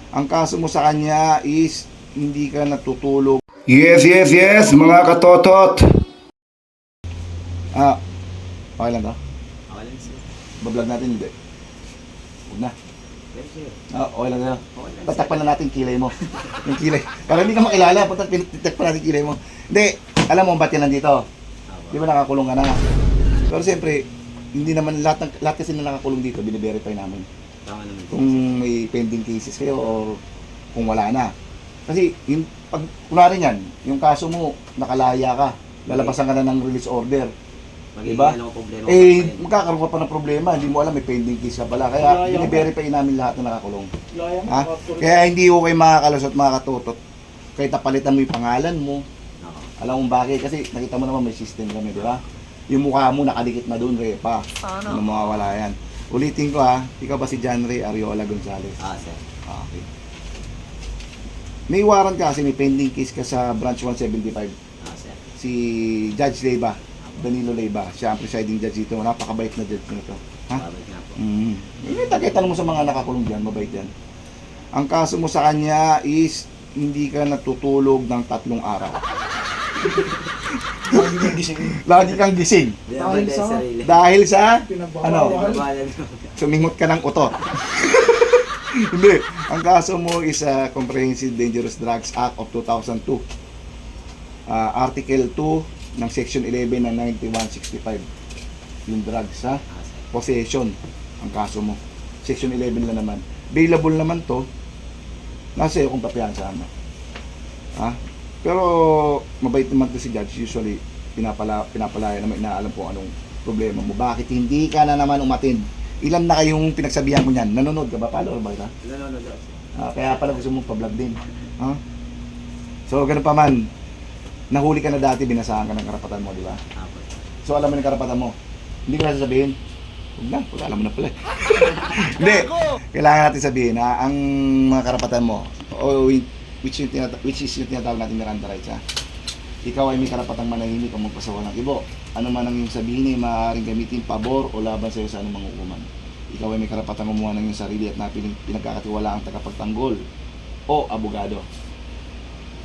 Ang kaso mo sa kanya is hindi ka natutulog. Yes, mga katotot. Okay lang to? Okay lang, sir. Bablog natin, hindi. Huwag na. Pero, sir. Okay lang sa'yo. Okay lang, sir. Tatakpan na natin kilay mo. Yung kilay. Para hindi ka makilala, tatakpan natin kilay mo. Hindi, alam mo ba't yan nandito? Apo. Di ba nakakulong ka na? Pero siyempre, hindi naman lahat kasi na nakakulong dito, bine-verify namin. Tama naman. Kung may pending cases kayo o kung wala na. Kasi yung pag kunwari niyan, yung kaso mo nakalaya ka, lalabasan ka na ng release order. Diba? Ano, problema Magkakaroon ka pa ng problema, hindi mo alam may pending case ka pala. Kaya bine-verify namin lahat na nakakulong. Ha? Kaya hindi ko kayo makakalusot, makakatutot. Kahit napalitan mo yung pangalan mo. Oo. Alam mo bakit? Kasi nakita mo naman may system kami, di ba? Yung mukha mo nakadikit na doon, repa. Ano mawawala yan. Ulitin ko ha, ikaw ba si John Ray Ariola Gonzalez? Sir. Okay. May warrant ka kasi may pending case ka sa branch 175. Sir. Si Judge Leiva, Danilo Leiva, siya ang presiding judge dito. Napakabait na judge nito. Ha? Babalik nga po. Tanong mo sa mga nakakulong dyan, mabait yan. Ang kaso mo sa kanya is hindi ka natutulog ng 3 araw. Lagi kang gising. Dahil sa sarili. Dahil sa, ano, Babalan. sumingot ka ng utot. Hindi. Ang kaso mo is Comprehensive Dangerous Drugs Act of 2002. Article 2 ng Section 11 ng 9165. Yung drugs Sir. possession ang kaso mo. Section 11 lang naman. Available naman to. Nasa iyo kung papiyansa mo. Pero mabait naman to si judge. Usually pinapalaya naman, inaalam kung anong problema mo. Bakit hindi ka na naman umattend? Ilan na kayong pinagsabihan ko niyan? Nanonood ka ba? Follower ba kita? Nanonood daw, sir. Kaya pala gusto mong pa-vlog din. So, ganun pa man, nahuli ka na dati, binasahan ka ng karapatan mo, di ba? Apo. So, alam mo yung karapatan mo. Hindi ko na sasabihin. Huwag na, pag alam mo na pala. Hindi, kailangan natin sabihin na ang mga karapatan mo, which is yung tinatawag natin Miranda rights, ha? Ikaw ay may karapatang manahimik o magpasawa ng ibo. Ano man ang iyong sabihin ay maaaring gamitin pabor o laban sa iyo sa anumang hukuman. Ikaw ay may karapatang gumawa ng iyong sarili at pinagkakatiwala ang tagapagtanggol o abogado.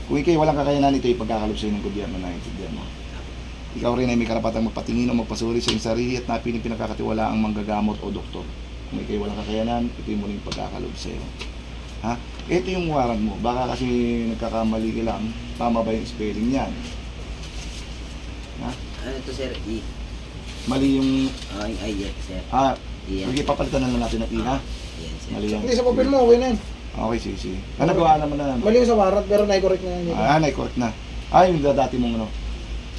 Kung ikay walang kakayanan, ito ay pagkakalob sa iyo ng gobyerno na intindihan mo. Ikaw rin ay may karapatang magpatingin o magpasuri sa iyong sarili at pinagkakatiwala ang manggagamot o doktor. Kung ikay walang kakayanan, ito ay muling pagkakalob sa iyo. Ha? Ito yung warrant mo. Baka kasi nagkakamali ka lang, tama ba yung spelling niyan? Ha? Ano ito, sir? E. Mali yung... Yung I, yes, sir. Sige, papalitan na lang natin ng I, ha? Yan, sir. Mali yung... Hindi, sa papel mo, okay na yan. Okay, sige. Ano gawa naman na? Mali yung sa warrant, pero na-correct na yan dito. Na-correct na. Yung dati mong ano.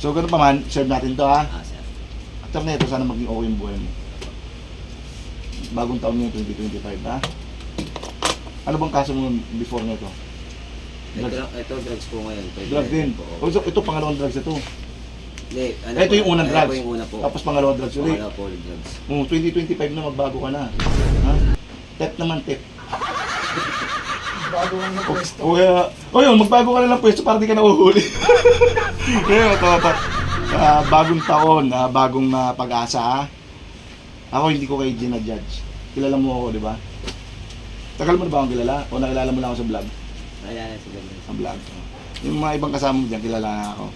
So, ganun pa man, serve natin to, ha? Sir. After na ito, sana maging okay yung buhay mo. Bagong taon niyo, 2025, ha? Ano bang kaso mo before na ito? Ito, drugs po ngayon. Drug din. Po. Ito pangalawang drugs ito. Hindi, Ito yung unang drugs. Ito yung una po. Tapos pangalawang drugs ulit. Pangalawa po ulit drugs. 2025 na magbago ka na. Ha? Tep naman, tep. Bago ang pwesto. Yun, magbago ka na lang pwesto para di ka nauhuli. Kaya ito. Bagong taon, bagong pag-asa, ha? Ako hindi ko kay Gina judge. Kilala mo ako, di ba? Tagal mo na ba akong kilala? O nakilala mo lang ako sa vlog? Ayan, sige. Sa vlog. Yung mga ibang kasama mo dyan, kilala na ako.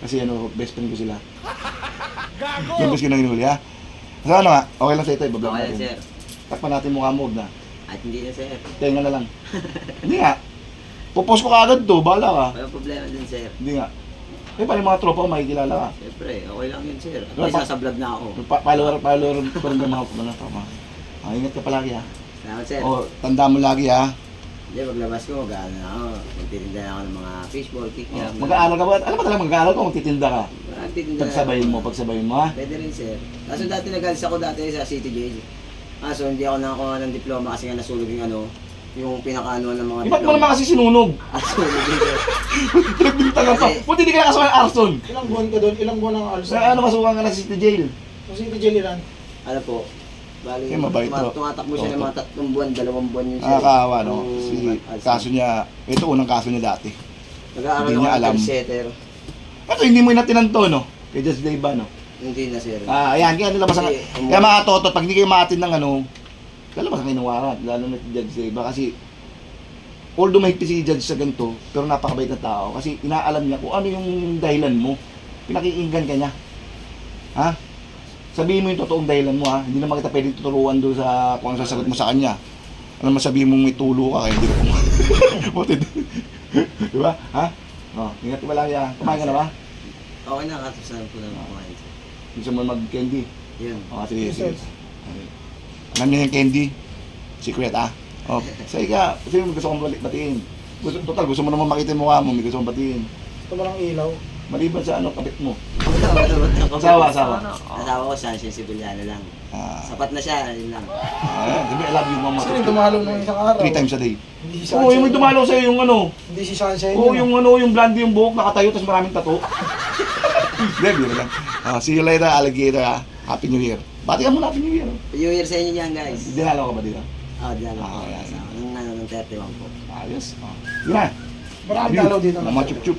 Kasi best friend ko sila. Yung best ko nang hinuli, ha? So ano nga, okay lang sa ito, ibablog Okay, natin. sir. Takpan natin mukha mo, huwag na. At hindi na, sir. Tenga na lang. Hindi nga. Pupost ko kaagad to, bahala ka. Walang problema din, sir. Hindi nga. Paano yung mga tropa ko, makikilala ka. Siyempre, okay lang yun, sir. At Diba, least nasa vlog na ako. Follower ko rin ng mga tropa. Ingat ka palagi, ha? Salamat, sir. O, tanda mo lagi, ha? Hindi, paglabas ko, mag-ano na ako. Magtitinda na ako ng mga fishball, kikiam. Mag-aaral ka ba? Alam mo talaga, mag-aaral ka, magtitinda ka. Magtitinda na Pagsabayin ako. mo, ha? Pwede rin, sir. Kaso dati nag-alis ako dati sa City Jail. Kaso hindi ako nakakuha ng diploma kasi nga nasulog yung pinaka-ano ng mga Ba't mo naman kasi sinunog? Nasulog din, sir. Pinagbintangan pa. Kasi- Buti di ka nakasuhan ng arson. Ilang buwan ka doon? Ilang buwan ang alos? Ano masukan ka na sa city jail? Kasi hindi jail ilan? Ano po? Bali, Eh, mabait to. tumatakbo siya ng mga 3 buwan, 2 buwan yun, sir. Nakakaawa, no? Yung Si Alzheimer. kaso niya, ito unang kaso niya dati. Nag-aaral hindi ako niya ng alam. terseter. Ito, hindi mo inatinang to, no? Kay Judge Leiva, no? Hindi na, sir. Ayan, kaya nilabas ang... Kasi, Kaya mga totot, pag hindi kayo maatin ng ano, lalabas ang inuwaran, lalo na si Judge Leiva kasi although mahigpit si Judge sa ganito, pero napakabait na tao kasi inaalam niya kung ano yung dahilan mo. Pinakiinggan ka niya. Ha? Sabihin mo yung totoong dahilan mo ha. Hindi naman kita pwedeng tuturuan doon sa kung ano sasagot mo sa kanya. Alam mo, sabihin mo may tulo ka kaya hindi ko pumatid. Di ba? Ha? Oh, ingat ka ba lang yan? Kumain ka na ba? Okay na, katapusan ko na kumain. Gusto mo mag-candy? Yun. O, sige, sige. Alam niyo yung candy? Secret ah. Oh, sige ka. Kasi gusto kong batiin. Gusto mo naman makita yung mukha mo, may gusto kong batiin. Gusto mo ng ilaw. Maliban sa ano, kabit mo. Asawa. Asawa. Asawa ko siya, Sibiliano lang. Sapat na siya, yun lang. Sabi, I love you mama. Kasi yung dumalo nung isang araw. 3 times a day. Hindi si Oo, yung may dumalaw sa'yo yung ano. Hindi si Sunshine. Oo, yun, yung ano, yung blondie yung buhok, nakatayo, tapos maraming tato. Hindi, biro lang. See you later, alligator ha. Happy New Year. Bati ka muna, Happy New Year. New Year sa inyo yan, guys. Dinalaw ka ba dito? Dinalo ko. Yan. Nung 31 po. Ayos. Yun na. Maraming dalaw dito. Mga chup-chup.